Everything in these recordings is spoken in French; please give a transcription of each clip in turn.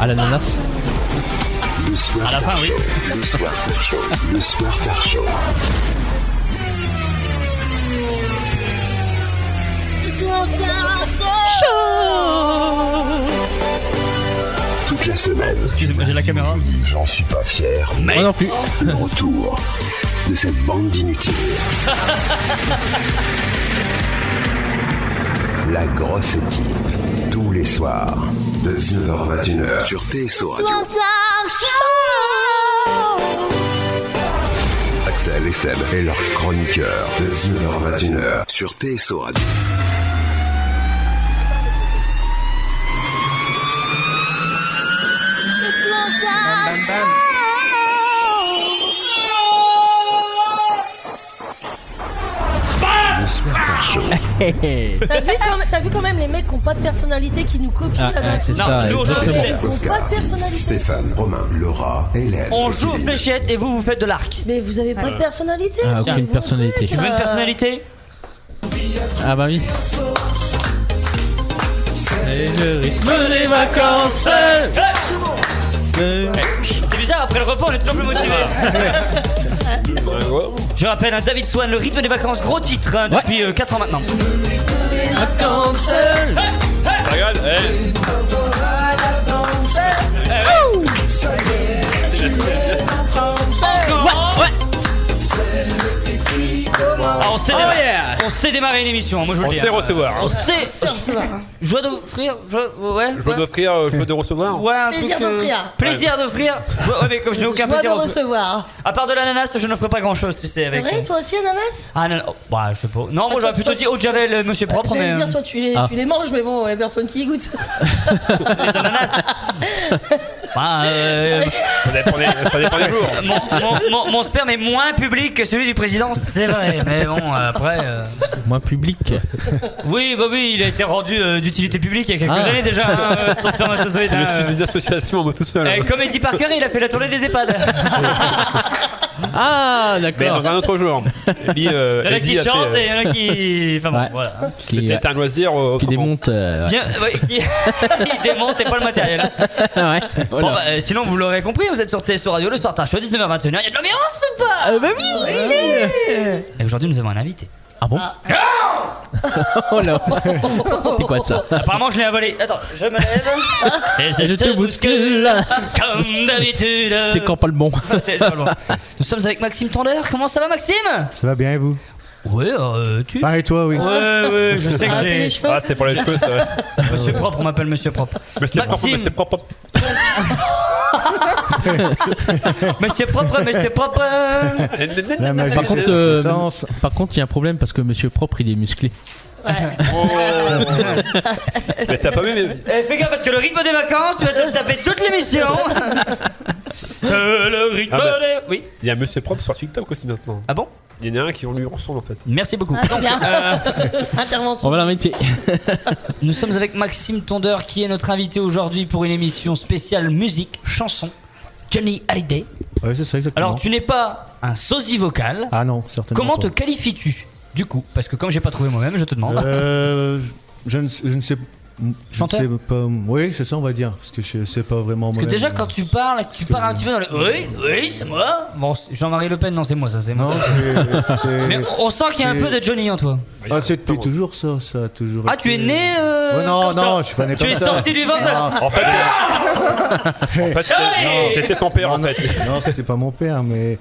À l'ananas. Le soir À la fin, Tar oui. Show. Le soir Tar Show. Le soir Tar Show. Toute la semaine. Excusez-moi, j'ai la caméra. J'en suis pas fier. Moi non plus. Le retour de cette bande d'inutiles. La grosse équipe. Tous les soirs. De 19h à 21h. Sur TSO Radio. Axel et Seb et leurs chroniqueurs. De 19h à 21h. Sur TSO Radio. Le soir Tar Show. T'as vu quand même les mecs qui ont pas de personnalité qui nous copient là, d'un C'est coup. ça, nous, on exactement. joue Ils ont Oscar, pas de personnalité. Stéphane, Romain, Laura, Hélène. On joue aux Kevin. fléchettes et vous faites de l'arc. Mais vous avez pas de personnalité. Ah, quoi. aucune Vous personnalité. faites, Tu veux une personnalité? Ah bah oui. C'est le rythme des vacances. C'est bizarre, après le repas, on est toujours plus motivé. Je rappelle, un David Swan, le rythme des vacances, gros titre hein, depuis 4 ans maintenant. Vacances. Regarde, Ah, on sait démarrer une émission, moi je vous le on dis. sait recevoir. On Hein. sait. Joie d'offrir. Ouais. Je veux d'offrir, je veux de recevoir. Ouais, un Plaisir truc, d'offrir. Plaisir d'offrir. Ouais, mais comme je n'ai aucun Joie de plaisir à offrir. recevoir. À part de l'ananas, je n'offre pas grand chose, tu sais. C'est Avec. vrai, toi aussi, ananas? Ah non, bah je sais pas. Non, moi toi- j'aurais plutôt toi, dit tu- eau de javel, monsieur propre, J'allais mais. dire, toi, tu les manges, mais bon, y a personne qui y goûte. Les ananas. Bah, Ça dépend des jours. mon sperme est moins public que celui du président, c'est vrai. Mais bon, après. Moins public. Oui, il a été rendu d'utilité publique il y a quelques Ah. années déjà, hein, son spermatozoïde. Je hein. suis une association, moi tout seul. Comme Eddie Parker, il a fait la tournée des EHPAD. Ah Mais d'accord. dans un autre jour. Il y en a qui Eddie a fait, chantent et il y en a qui. Enfin bon, Ouais. voilà. Qui, C'était un loisir. qui démonte. Ouais. Bien, ouais, il démonte et pas le matériel. Ouais. Bon, Voilà. bah, sinon, vous l'aurez compris, vous êtes sur TSO Radio le soir tard, 19h21. Il y a de l'ambiance ou pas? Bah oui. Et aujourd'hui, nous avons un invité. Ah bon. Oh là. C'était quoi ça? Apparemment, je l'ai avalé. Attends, je me lève. Et je te bouscule. Comme d'habitude. C'est quand pas le bon. C'est pas loin. Nous sommes avec Maxime Tondeur. Comment ça va, Maxime? Ça va bien et vous? Ouais, tu. Ah et toi oui. Ouais, je sais que Ah, c'est j'ai. les cheveux. Ah, c'est pour les cheveux, ça. Monsieur propre, on m'appelle Monsieur propre. Monsieur propre, Maxime. monsieur propre. Monsieur propre, Monsieur propre. La magie Par de contre, la puissance. par contre, il y a un problème parce que Monsieur Propre, il est musclé. Oh. Mais t'as pas vu mes. Fais gaffe parce que le rythme des vacances, tu vas te taper toute l'émission. Le rythme Ah bah. des. Oui. Il y a monsieur propre sur TikTok aussi maintenant. Ah bon? Il y en a un qui lui ressemble en fait. Merci beaucoup. Ah, bien. Intervention. On va l'inviter. Nous sommes avec Maxime Tondeur qui est notre invité aujourd'hui pour une émission spéciale musique, chanson, Johnny Hallyday. Ouais, c'est ça exactement. Alors tu n'es pas un sosie vocal. Ah non, certainement. Comment te pas. qualifies-tu du coup? Parce que comme j'ai pas trouvé moi-même, je te demande. Je ne sais. Chanteur? Je ne sais pas. Oui, c'est ça on va dire parce que je sais pas vraiment. Parce que déjà quand tu parles, tu pars un petit peu dans le oui, c'est moi. Bon, Jean-Marie Le Pen, non, c'est moi, ça, c'est moi. Non, c'est. Mais on sent qu'il y a un c'est- peu de Johnny en toi. Ah, c'est depuis toujours ça, ça a toujours. Ah, tu es été- né. Ouais, non, comme ça. non, je suis pas né Tu comme es ça. sorti du ventre. En fait, c'était son père en Non, fait. Non, c'était pas mon père, mais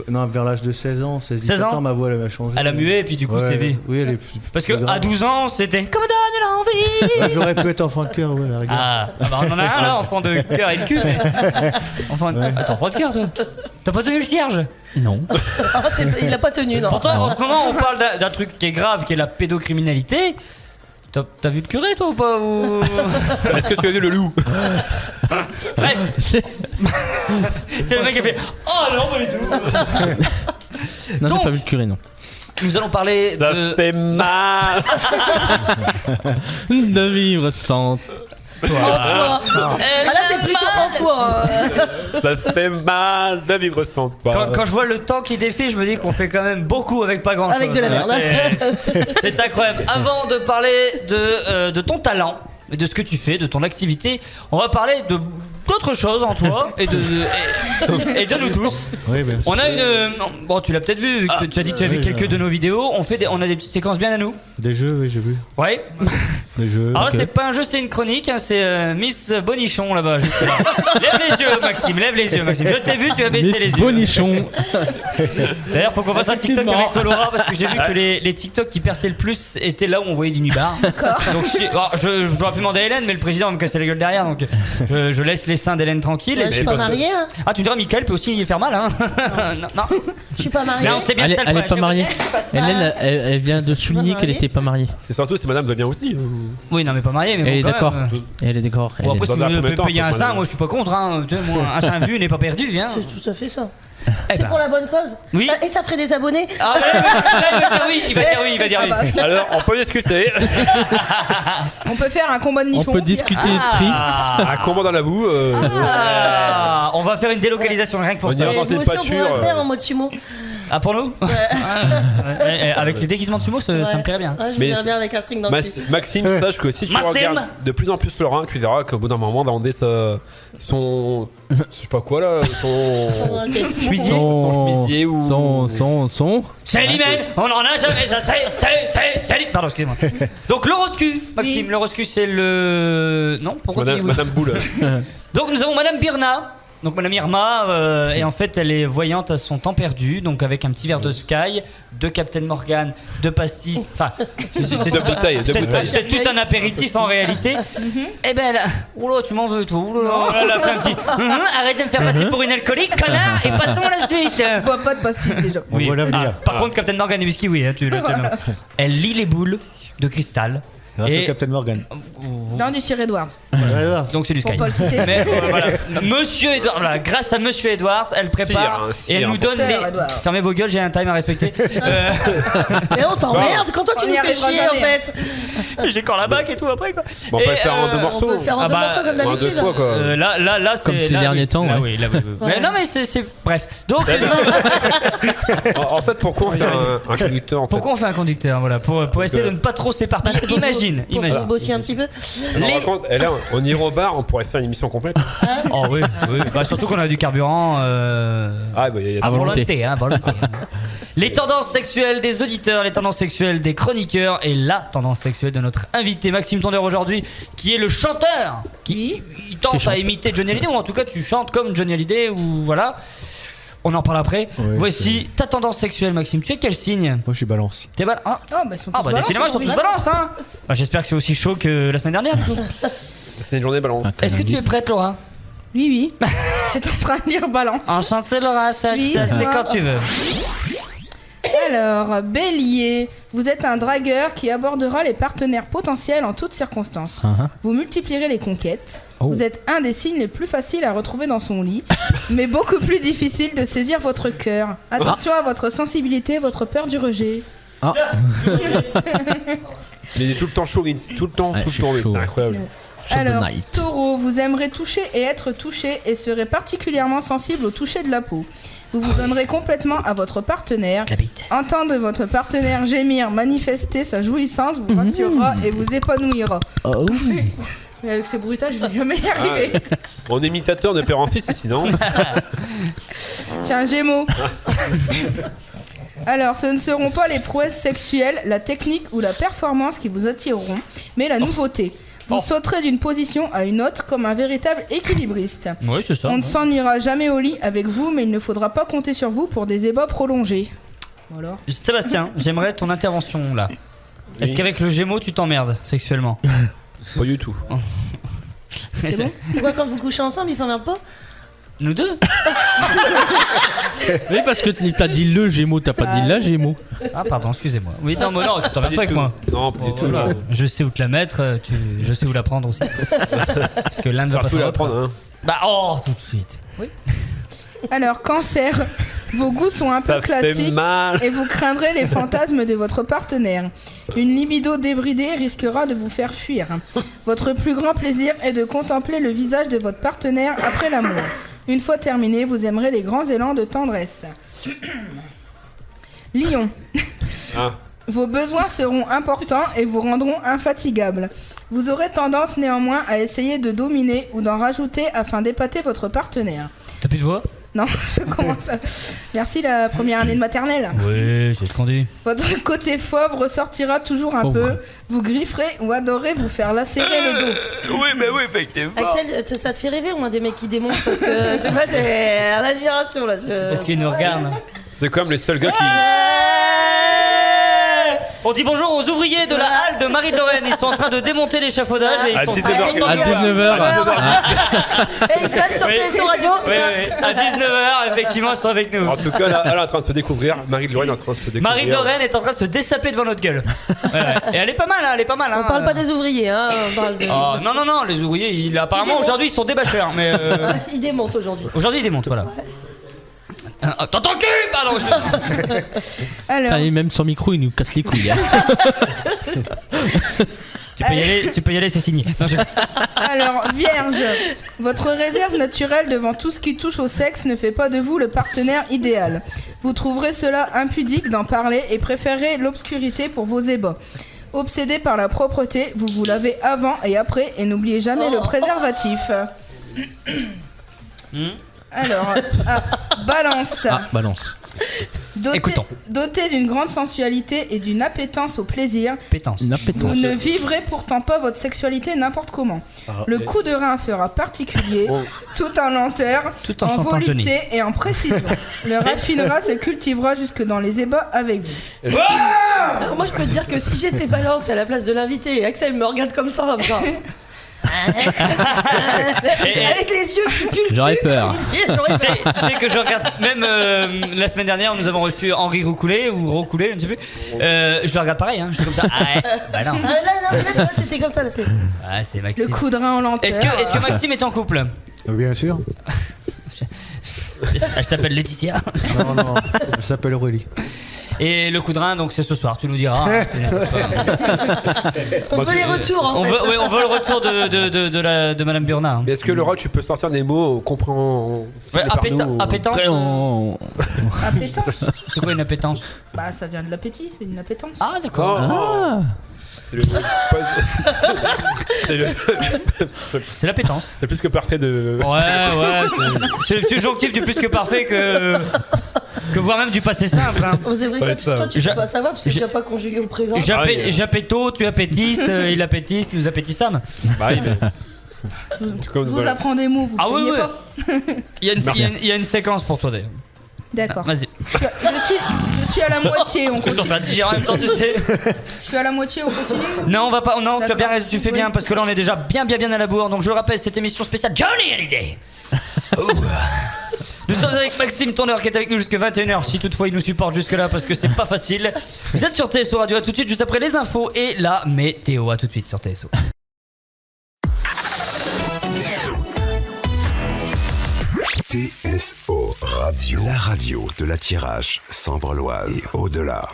non, vers l'âge de 16 ans, 16 16 ans, ans, ma voix elle a changé. Elle a mué et puis du coup Ouais, c'est vie. Oui, elle est Parce que plus grave. à 12 ans, c'était comme donner l'envie. Ouais, j'aurais pu être enfant de cœur, ouais, la rigueur. Ah, bah on en a un là, enfant de cœur et de cul. Mais... Enfant de... Attends, enfant de cœur toi. T'as pas tenu le cierge? Non. Ah, il a pas tenu, non. Pourtant, en ce moment, on parle d'un truc qui est grave, qui est la pédocriminalité. T'as vu le curé toi ou pas ou... Est-ce que tu as vu le loup? Bref, C'est- c'est le mec qui a fait oh non, pas du tout. Non, Donc- j'ai pas vu le curé, non. Nous allons parler Ça de. fait mal. De vivre sans. En toi. Ah là, c'est plutôt en toi. Ça fait mal de vivre sans toi. Quand je vois le temps qui défile, je me dis qu'on fait quand même beaucoup avec pas grand chose. Avec de la merde. C'est incroyable. Avant de parler de ton talent, de ce que tu fais, de ton activité. On va parler d'autres choses en toi et de nous tous. Oui, bien sûr. On a une. Bon, tu l'as peut-être vu, tu as dit que tu as vu oui, quelques de nos vidéos. On a des petites séquences bien à nous. Des jeux, oui, j'ai vu. Ouais. Des jeux. Alors là, ok. c'est pas un jeu, c'est une chronique. Hein, c'est Miss Bonichon là-bas, juste là. Lève les yeux, Maxime, lève les yeux, Maxime. Je t'ai vu, tu as baissé les yeux. Bonichon. D'ailleurs, faut qu'on fasse un TikTok Effectivement. avec toi, Laura, parce que j'ai vu que les TikTok qui perçaient le plus étaient là où on voyait du nubar. Donc, je dois plus demander à Hélène, mais le président va me casser la gueule derrière, donc je laisse les seins d'Hélène tranquilles. Je suis pas mariée, hein. Ah, tu me diras, Mickaël peut aussi y faire mal, hein. Non. Je suis pas mariée. Mais on sait bien Elle ça, est le pas problème. mariée. Hélène, elle vient de souligner qu'elle était pas mariée. C'est surtout si madame va bien aussi. Oui, non, mais pas mariée, mais Elle est bon, quand d'accord. même. Elle est d'accord. Bon, après, Dans si un vous premier pouvez temps, payer faut un pas sein, le- moi je suis pas contre, hein. Tu sais, moi, un sein vu n'est pas perdu, hein. C'est tout à fait ça. Eh C'est ben. pour la bonne cause. Oui. Et ça ferait des abonnés. Ah, là, il va dire oui, il va dire oui. Alors, on peut discuter. On peut faire un combat de On nichons. peut discuter de prix. Un combat dans la boue. On va faire une délocalisation rien que pour On ça. ira Et dans vous une aussi, on pourrait pâture. le faire en mode sumo. Ah, pour nous Avec les déguisements de sumo, ça me plairait bien. Ouais, je Mais viens bien avec un string dans le cul. Maxime, sache que si tu Maxime regardes de plus en plus Laurent, tu verras qu'au bout d'un moment, on va demander son. Je sais pas quoi là. Ok. Chemisier. Son chemisier ou. Son. C'est l'hymen, on en a jamais, ça c'est Pardon, excusez-moi. Donc le Roscu, Maxime, le Roscu c'est le... Non, pourquoi tu dis oui Madame Boule. Donc nous avons Madame Birna. Donc Madame Irma, et en fait elle est voyante à son temps perdu, donc avec un petit verre de Sky, de Captain Morgan, de pastis, enfin c'est Deux bouteilles, deux bouteilles. c'est tout un apéritif en réalité. Et ben là, oula tu m'en veux toi, oula, elle a fait un petit, arrête de me faire passer pour une alcoolique, connard, et passons à la suite. Bois pas de pastilles déjà. On voit l'avenir. Par contre Captain Morgan et whisky oui, hein, elle lit les boules de cristal. Grâce Et- au Captain Morgan. Non, du Sir Edwards. Donc c'est du Pour Sky. pas le citer. Mais voilà, Monsieur Edwards, voilà, grâce à Monsieur Edwards, elle prépare Sire, et elle nous donne Sir les. Edwards. Fermez vos gueules, j'ai un time à respecter. Mais on t'emmerde quand toi tu On nous y fais arrivera chier en jamais. fait. J'ai encore la bac et tout après quoi. Bon, on peut Et, le faire en deux On morceaux. peut le faire en Ah deux bah, morceaux comme En deux d'habitude. fois quoi. Là, c'est. Comme ces là, derniers oui. temps, Là, ouais. oui, là, oui. Mais non, mais c'est. Bref. Donc. En fait, pourquoi on fait un conducteur en fait Pourquoi on fait un conducteur voilà, pour essayer de ne pas trop s'éparpiller. Imagine. Pour bosser un petit peu. Je me rends compte, et là, on ira au bar, on pourrait faire une émission complète. Oh oui, oui. Bah, surtout qu'on a du carburant. Ah, bah, il y a À volonté. volonté, hein, volonté. Les tendances sexuelles des auditeurs, les tendances sexuelles des chroniqueurs et la tendance sexuelle de notre invité Maxime Tondeur aujourd'hui, qui est le chanteur, qui il tente à imiter Johnny Hallyday, ou en tout cas tu chantes comme Johnny Hallyday, ou voilà. On en parle après. Ouais, Voici ta tendance sexuelle, Maxime. Tu es quel signe? Moi, je suis balance. T'es bah Oh, bah ils sont tous bah balance, décidément ils sont tous balance, hein. Bah, j'espère que c'est aussi chaud que la semaine dernière. du coup. C'est une journée balance. Est-ce que tu es prête, Laura? Oui. J'étais en train de lire balance. Enchantée, Laura. C'est Oui. quand tu veux. Alors, Bélier, vous êtes un dragueur qui abordera les partenaires potentiels en toutes circonstances. Vous multiplierez les conquêtes. Vous êtes un des signes les plus faciles à retrouver dans son lit, mais beaucoup plus difficile de saisir votre cœur. Attention à votre sensibilité, votre peur du rejet. Mais il est tout le temps chaud, Vince. Tout le temps, Ouais, tout je le temps, suis mais chaud. c'est incroyable. Alors, Night. Taureau, vous aimerez toucher et être touché et serez particulièrement sensible au toucher de la peau. Vous vous donnerez complètement à votre partenaire. Entendre votre partenaire gémir, manifester sa jouissance vous rassurera et vous épanouira. Mais avec ces bruitages, je vais jamais y arriver. On est imitateur de père en fils ici, non? Tiens, Gémeaux. Alors, ce ne seront pas les prouesses sexuelles, la technique ou la performance qui vous attireront, mais la nouveauté. Vous sauterez d'une position à une autre comme un véritable équilibriste. Oui, c'est ça. On ne s'ennuiera jamais au lit avec vous, mais il ne faudra pas compter sur vous pour des ébats prolongés. Voilà. Sébastien, j'aimerais ton intervention là. Est-ce qu'avec le Gémeaux tu t'emmerdes sexuellement? Pas du tout. C'est bon. Pourquoi quand vous couchez ensemble, ils s'emmerdent pas? Nous deux? Oui, parce que t'as dit le Gémeaux, t'as pas dit la Gémeaux. Ah pardon, excusez-moi. Oui, non, mais non, tu t'emmerdes pas avec moi. Non, pas du tout. Voilà. Je sais où te la mettre, je sais où la prendre aussi. Parce que l'un ne va pas Surtout sans la l'autre. prendre, hein. Bah oh, tout de suite. Alors, Cancer, vos goûts sont un peu Ça fait classiques mal. et vous craindrez les fantasmes de votre partenaire. Une libido débridée risquera de vous faire fuir. Votre plus grand plaisir est de contempler le visage de votre partenaire après l'amour. Une fois terminé, vous aimerez les grands élans de tendresse. Lion. Ah. Vos besoins seront importants et vous rendront infatigable. Vous aurez tendance néanmoins à essayer de dominer ou d'en rajouter afin d'épater votre partenaire. T'as plus de voix? Non, je commence à... Merci la première année de maternelle. Oui, c'est ce qu'on dit. Votre côté fauve ressortira toujours un peu. Vous grifferez ou adorez vous faire lacérer le dos. Oui, mais oui, effectivement. Axel, ça te fait rêver au moins des mecs qui démontent parce que je sais pas, c'est en admiration là. Parce qu'ils nous regardent. C'est comme les seuls gars qui. On dit bonjour aux ouvriers de la halle de Marie-de-Lorraine. Ils sont en train de démonter l'échafaudage et ils sont 19h. À 19h. Et il passe sur TSO Radio. Oui, à 19h, effectivement, ils sont avec nous. En tout cas, là, elle est en train de se découvrir. Marie-de-Lorraine est en train de se découvrir. Marie-de-Lorraine est en train de se dessaper devant notre gueule. Ouais. Et elle est pas mal, hein, elle est pas mal. On parle pas des ouvriers, hein, on parle de. Oh, non, les ouvriers, apparemment aujourd'hui ils sont débâcheurs, mais Ils démontent aujourd'hui. aujourd'hui ils démontent, voilà. T'entends cul. Pardon. Alors, Putain, et même sans micro, il nous casse les couilles. Hein. Tu peux y aller, c'est signé. Non, alors, Vierge, votre réserve naturelle devant tout ce qui touche au sexe ne fait pas de vous le partenaire idéal. Vous trouverez cela impudique d'en parler et préférez l'obscurité pour vos ébats. Obsédé par la propreté, vous vous lavez avant et après et n'oubliez jamais le préservatif. Alors, Balance. Balance. Doté d'une grande sensualité et d'une appétence au plaisir, Une appétence. vous ne vivrez pourtant pas votre sexualité n'importe comment. Le coup de rein sera particulier, tout en lenteur, Tout en en chantant Johnny. volupté et en précision. Le raffinera se cultivera jusque dans les ébats avec vous. Alors moi je peux te dire que si j'étais Balance à la place de l'invité et Axel me regarde comme ça, genre. Avec les yeux qui puent le J'aurais cul, peur. comme il dit, j'aurais peur. Tu sais que je regarde, même la semaine dernière, nous avons reçu Henri Roucoulé ou Roucoulé, je ne sais plus. Je le regarde pareil, hein, je suis comme ça. Ah ouais, bah non. Là, c'était comme ça, là, c'est. Ah, c'est Le Maxime. coup de rein en lenteur. Est-ce que Maxime est en couple? Bien sûr. Elle s'appelle Laetitia. Non, elle s'appelle Aurélie. Et le coup de rein, donc c'est ce soir, tu nous diras. Hein, On veut les retours, en on fait. veut le retour de Madame Burna. Hein. Mais est-ce que Laura, tu peux sortir des mots compréhensibles Ouais, par nous appétence. Appétence. C'est quoi une appétence? Bah ça vient de l'appétit, c'est une appétence. Ah d'accord. Oh. C'est le. C'est le. C'est l'appétence. C'est plus que parfait de. Ouais, c'est le subjonctif du plus que parfait que voire même du passé simple. Hein. Oh, c'est vrai, Ça va toi, être ça. tu peux pas savoir, tu sais que tu vas pas conjuguer au présent. J'appéto, tu appétisses, il appétisse, nous appétissons. Bah oui, mais. Vous apprenez des mots, vous Ah oui, payez oui. pas. Il y a une séquence pour toi d'ailleurs. D'accord. Vas-y. Je suis à la moitié, on Je suis en continue. train de digérer en même temps, tu sais. Je suis à la moitié, on continue. Non, on va pas. Non, tu as D'accord. bien raison, tu fais bien Oui. parce que là on est déjà bien à la bourre. Donc je rappelle cette émission spéciale Johnny Hallyday. Nous sommes avec Maxime Tondeur qui est avec nous jusque 21h. Si toutefois il nous supporte jusque là parce que c'est pas facile. Vous êtes sur TSO Radio, à tout de suite juste après les infos et la météo. À tout de suite sur TSO. TSO Radio, la radio de la Tirage, Sambre-Loise et au-delà.